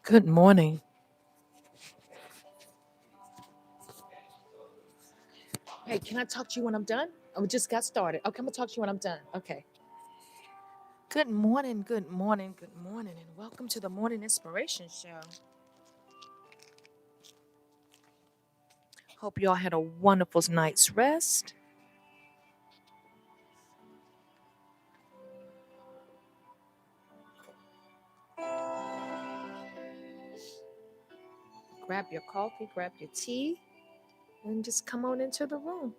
Good morning. Hey, can I talk to you when I'm done? Oh, we just got started. Okay, I'm gonna talk to you when I'm done. Okay. Good morning, good morning, good morning, and welcome to the Morning Inspiration Show. Hope you all had a wonderful night's rest. Grab your coffee, grab your tea, and just come on into the room.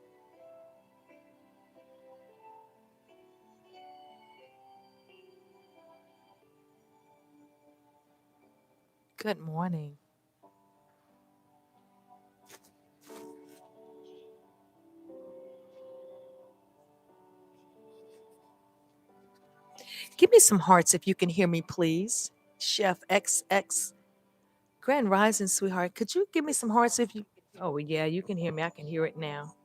Good morning. Give me some hearts if you can hear me, please. Chef XX. Grand Rising, sweetheart. Could you give me some hearts if you. Oh, yeah, you can hear me. I can hear it now.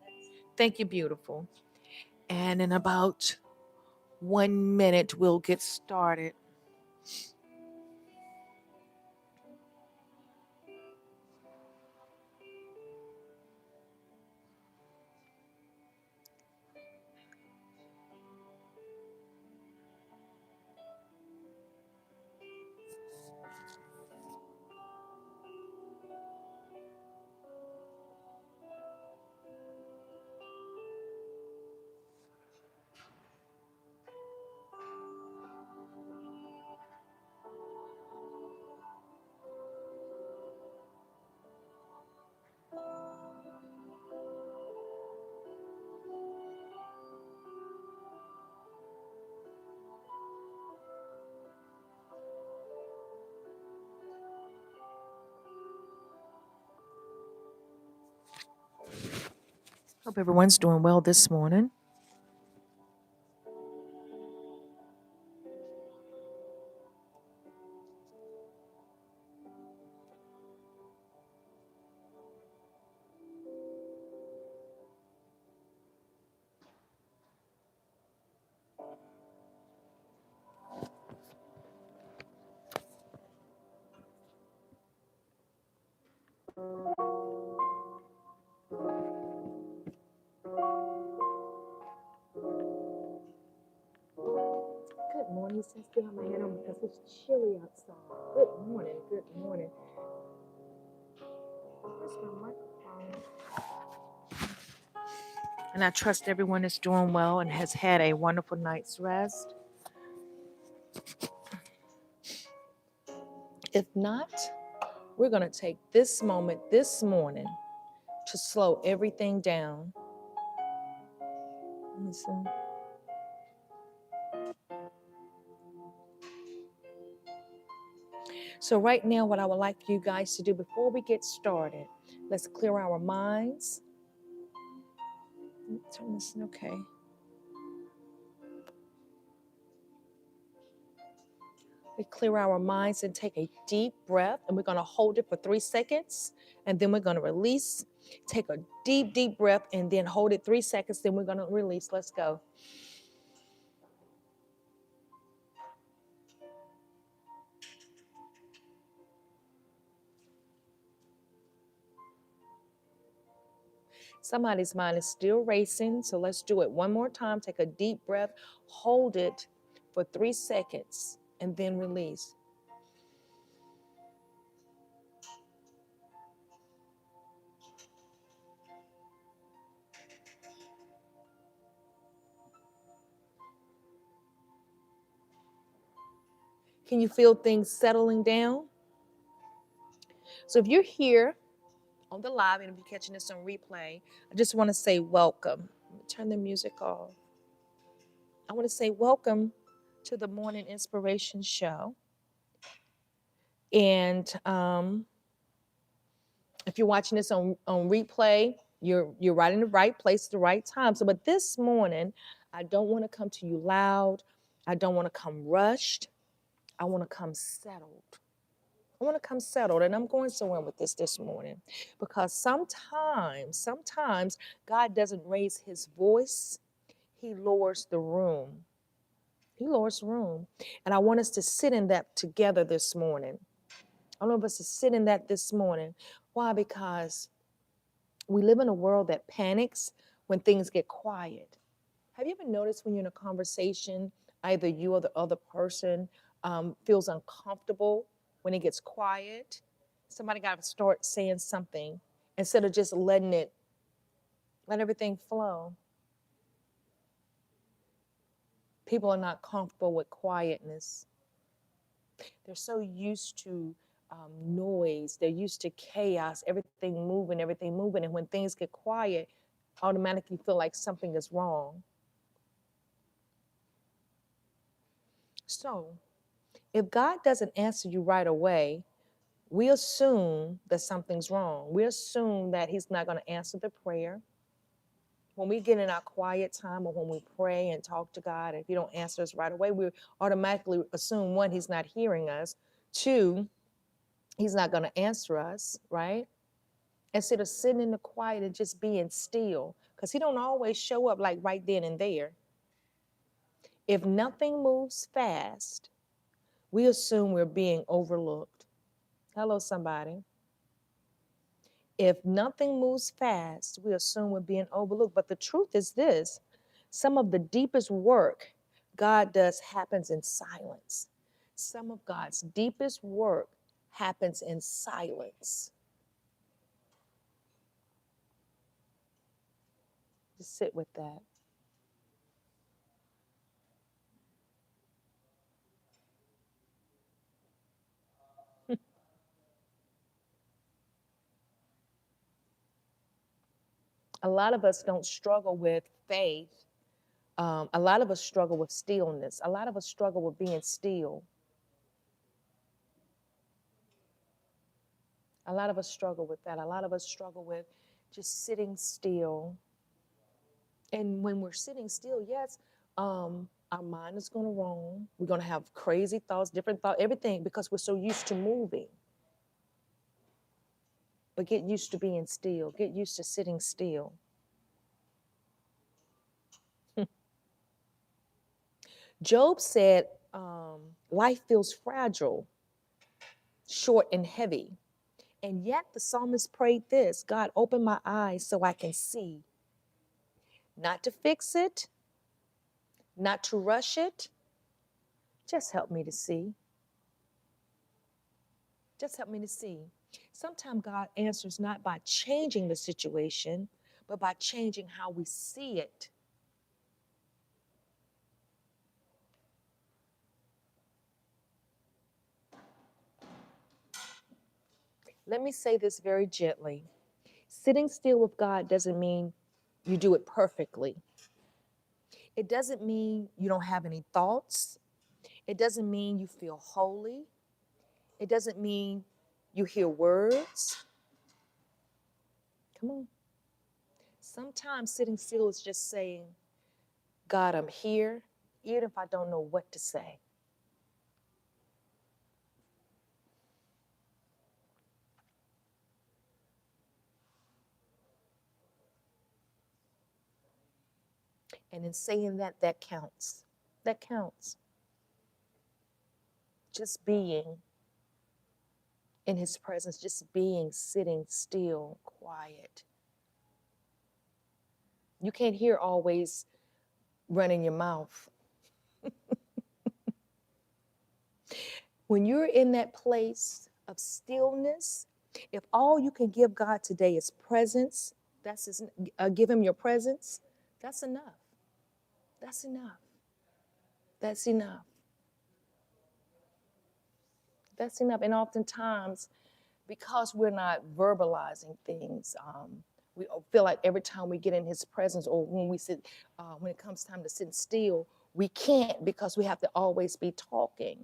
Thank you, beautiful. And in about 1 minute, we'll get started. Hope everyone's doing well this morning. Good morning. Since I still have my hat on because it's chilly outside. Good morning. Good morning. Where's my microphone? And I trust everyone is doing well and has had a wonderful night's rest. If not, we're going to take this moment this morning to slow everything down. Listen. So, right now, what I would like for you guys to do before we get started, let's clear our minds. Turn this in, okay. We clear our minds and take a deep breath, and we're going to hold it for 3 seconds, and then we're going to release. Take a deep, deep breath, and then hold it 3 seconds, then we're going to release. Let's go. Somebody's mind is still racing, so let's do it one more time. Take a deep breath, hold it for 3 seconds, and then release. Can you feel things settling down? So if you're here on the live and if you're catching this on replay, I just want to say welcome. Turn the music off. I want to say welcome to the Morning Inspiration Show. And if you're watching this on replay, you're right in the right place at the right time. So, but this morning, I don't want to come to you loud. I don't want to come rushed. I want to come settled. I want to come settled, and I'm going somewhere with this morning because sometimes God doesn't raise His voice; He lowers the room. He lowers the room, and I want us to sit in that together this morning. All of us are sitting in that this morning. Why? Because we live in a world that panics when things get quiet. Have you ever noticed when you're in a conversation, either you or the other person feels uncomfortable when it gets quiet? Somebody got to start saying something instead of just let everything flow. People are not comfortable with quietness. They're so used to noise. They're used to chaos, everything moving, everything moving. And when things get quiet, automatically feel like something is wrong. So if God doesn't answer you right away, we assume that something's wrong. We assume that he's not going to answer the prayer. When we get in our quiet time or when we pray and talk to God, if he don't answer us right away, we automatically assume, one, he's not hearing us. Two, he's not going to answer us, right? Instead of sitting in the quiet and just being still, because he don't always show up like right then and there. If nothing moves fast, we assume we're being overlooked. Hello, somebody. If nothing moves fast, we assume we're being overlooked. But the truth is this: some of the deepest work God does happens in silence. Some of God's deepest work happens in silence. Just sit with that. A lot of us don't struggle with faith. A lot of us struggle with stillness. A lot of us struggle with being still. A lot of us struggle with that. A lot of us struggle with just sitting still. And when we're sitting still, yes, our mind is going to roam. We're going to have crazy thoughts, different thoughts, everything, because we're so used to moving. But get used to being still. Get used to sitting still. Job said, life feels fragile, short, and heavy. And yet the psalmist prayed this: God, open my eyes so I can see. Not to fix it, not to rush it. Just help me to see. Just help me to see. Sometimes God answers not by changing the situation, but by changing how we see it. Let me say this very gently. Sitting still with God doesn't mean you do it perfectly. It doesn't mean you don't have any thoughts. It doesn't mean you feel holy. It doesn't mean you hear words. Come on. Sometimes sitting still is just saying, God, I'm here, even if I don't know what to say. And in saying that, that counts. That counts. Just being in his presence, just being, sitting still, quiet. You can't hear always running your mouth. When you're in that place of stillness, if all you can give God today is presence, give him your presence, that's enough. That's enough. That's enough. That's enough. And oftentimes, because we're not verbalizing things, we feel like every time we get in his presence, or when we sit, when it comes time to sit still, we can't, because we have to always be talking.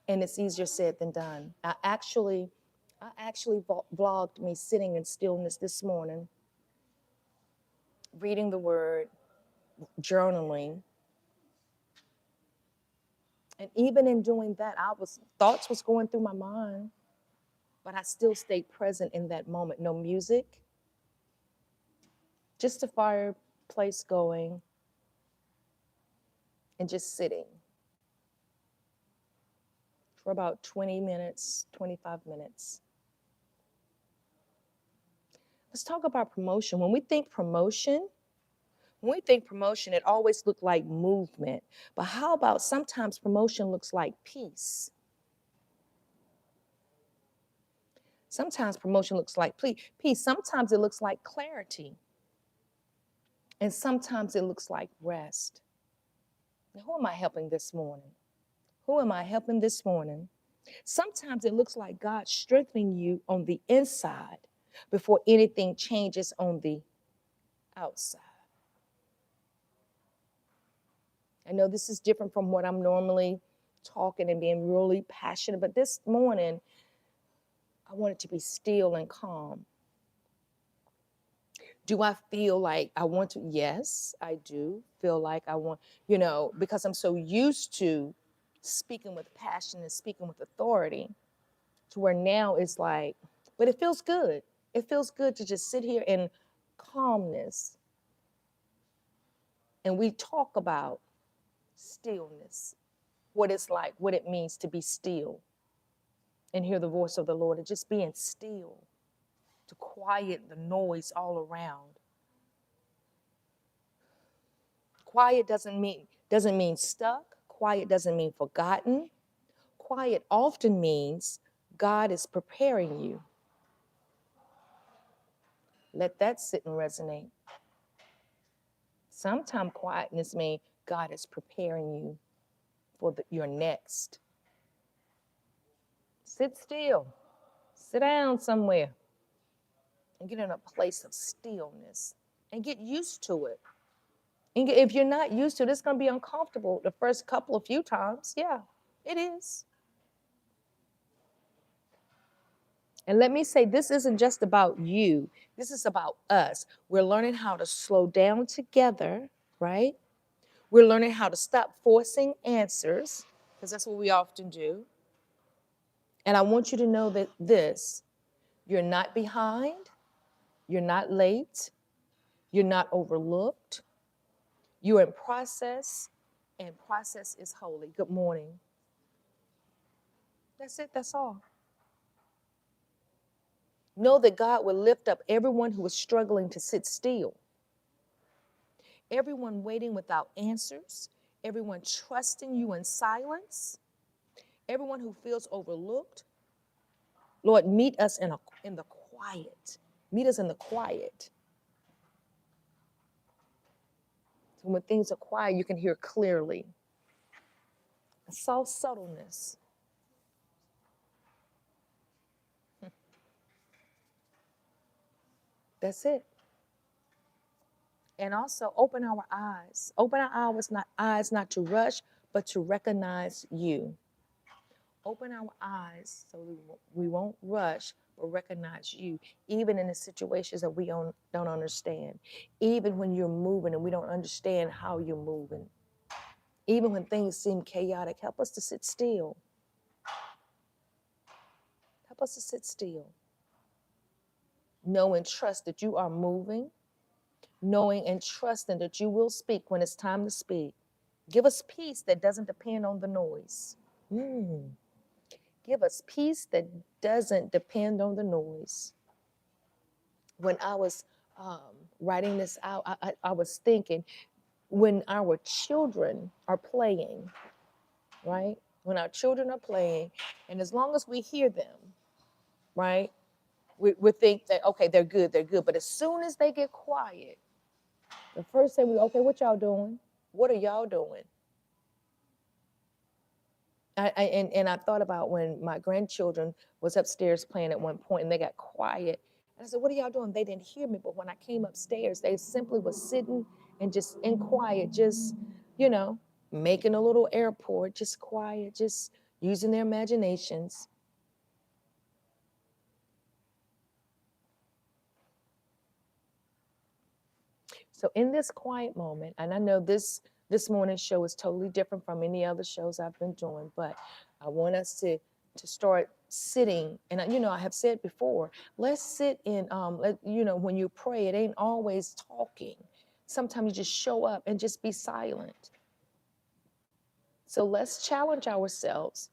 And it's easier said than done. I actually vlogged me sitting in stillness this morning, reading the word, journaling. And even in doing that, thoughts was going through my mind, but I still stayed present in that moment. No music, just a fireplace going, and just sitting. for about 20 minutes, 25 minutes. Let's talk about promotion. When we think promotion, it always looks like movement. But how about sometimes promotion looks like peace? Sometimes promotion looks like peace. Sometimes it looks like clarity. And sometimes it looks like rest. Now, who am I helping this morning? Who am I helping this morning? Sometimes it looks like God strengthening you on the inside before anything changes on the outside. I know this is different from what I'm normally talking and being really passionate, but this morning, I want it to be still and calm. Do I feel like I want to? Yes, I do feel like I want, because I'm so used to speaking with passion and speaking with authority to where now it's like, but it feels good. It feels good to just sit here in calmness. And we talk about stillness, what it's like, what it means to be still and hear the voice of the Lord, and just being still to quiet the noise all around. Quiet doesn't mean stuck. Quiet doesn't mean forgotten. Quiet often means God is preparing you. Let that sit and resonate. Sometimes quietness means God is preparing you for your next. Sit still. Sit down somewhere and get in a place of stillness and get used to it. And if you're not used to it, it's going to be uncomfortable the first few times. Yeah, it is. And let me say, this isn't just about you. This is about us. We're learning how to slow down together, right? We're learning how to stop forcing answers, because that's what we often do. And I want you to know that you're not behind, you're not late, you're not overlooked, you're in process, and process is holy. Good morning. That's it, that's all. Know that God will lift up everyone who is struggling to sit still, everyone waiting without answers, everyone trusting you in silence, everyone who feels overlooked. Lord, meet us in the quiet. Meet us in the quiet. So when things are quiet, you can hear clearly. A soft subtleness. That's it. And also open our eyes. Open our eyes not to rush, but to recognize you. Open our eyes so we won't rush, but recognize you, even in the situations that we don't understand. Even when you're moving and we don't understand how you're moving. Even when things seem chaotic, help us to sit still. Help us to sit still. Know and trust that you are moving. Knowing and trusting that you will speak when it's time to speak. Give us peace that doesn't depend on the noise. Give us peace that doesn't depend on the noise. When I was writing this out, I was thinking, when our children are playing, right? When our children are playing, and as long as we hear them, right, we think that, okay, they're good. But as soon as they get quiet, the first thing okay, what y'all doing? What are y'all doing? And I thought about when my grandchildren was upstairs playing at one point and they got quiet. And I said, what are y'all doing? They didn't hear me. But when I came upstairs, they simply was sitting and just in quiet, just, making a little airport, just quiet, just using their imaginations. So in this quiet moment, and I know this morning's show is totally different from any other shows I've been doing, but I want us to start sitting. And I have said before, let's sit in. When you pray, it ain't always talking. Sometimes you just show up and just be silent. So let's challenge ourselves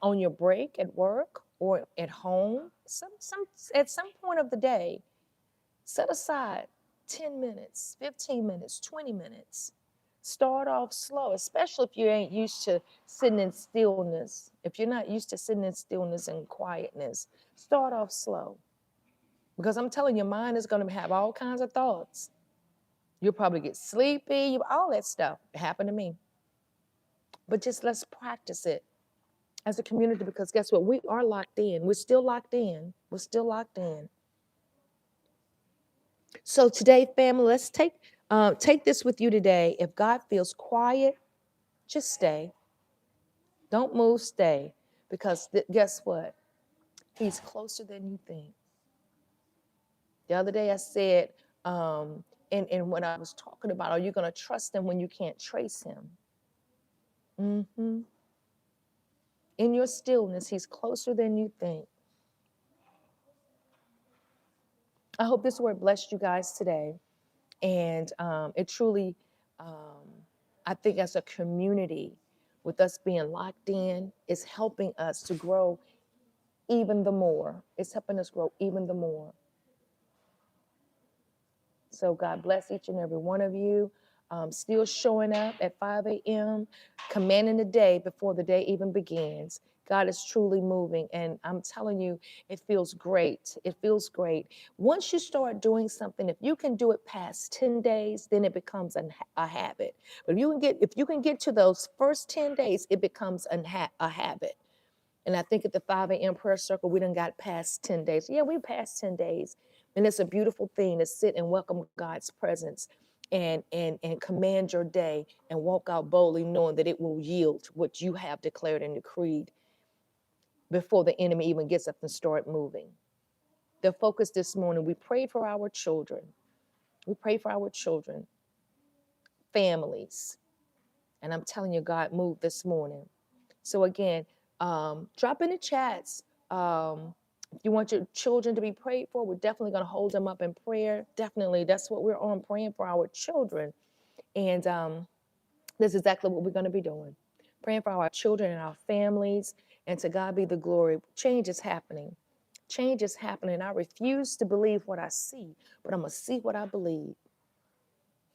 on your break at work or at home, at some point of the day, set aside 10 minutes, 15 minutes, 20 minutes. Start off slow, especially if you ain't used to sitting in stillness. If you're not used to sitting in stillness and quietness, start off slow. Because I'm telling you, your mind is going to have all kinds of thoughts. You'll probably get sleepy, all that stuff. It happened to me. But just let's practice it as a community, because guess what? We are locked in. We're still locked in. We're still locked in. So today, family, let's take this with you today. If God feels quiet, just stay. Don't move, stay. Because guess what? He's closer than you think. The other day I said, and when I was talking about, are you going to trust him when you can't trace him? Mm-hmm. In your stillness, he's closer than you think. I hope this word blessed you guys today. And it truly, I think as a community, with us being locked in, is helping us to grow even the more. It's helping us grow even the more. So God bless each and every one of you. Still showing up at 5 a.m., commanding the day before the day even begins. God is truly moving, and I'm telling you, it feels great. It feels great. Once you start doing something, if you can do it past 10 days, then it becomes a habit. But if you can get to those first 10 days, it becomes a habit. And I think at the 5 a.m. prayer circle, we done got past 10 days. Yeah, we passed 10 days. And it's a beautiful thing to sit and welcome God's presence and command your day and walk out boldly, knowing that it will yield what you have declared and decreed before the enemy even gets up and start moving. The focus this morning, we prayed for our children. We pray for our children, families. And I'm telling you, God moved this morning. So again, drop in the chats. If you want your children to be prayed for, we're definitely going to hold them up in prayer. Definitely, that's what we're on, praying for our children. And that's exactly what we're going to be doing. Praying for our children and our families. And to God be the glory. Change is happening. Change is happening. I refuse to believe what I see, but I'm going to see what I believe.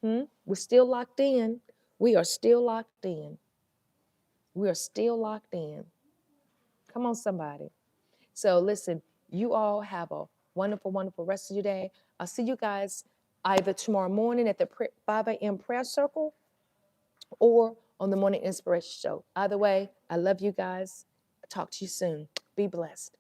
We're still locked in. We are still locked in. We are still locked in. Come on, somebody. So listen, you all have a wonderful, wonderful rest of your day. I'll see you guys either tomorrow morning at the 5 a.m. prayer circle or on the Morning Inspiration Show. Either way, I love you guys. I'll talk to you soon. Be blessed.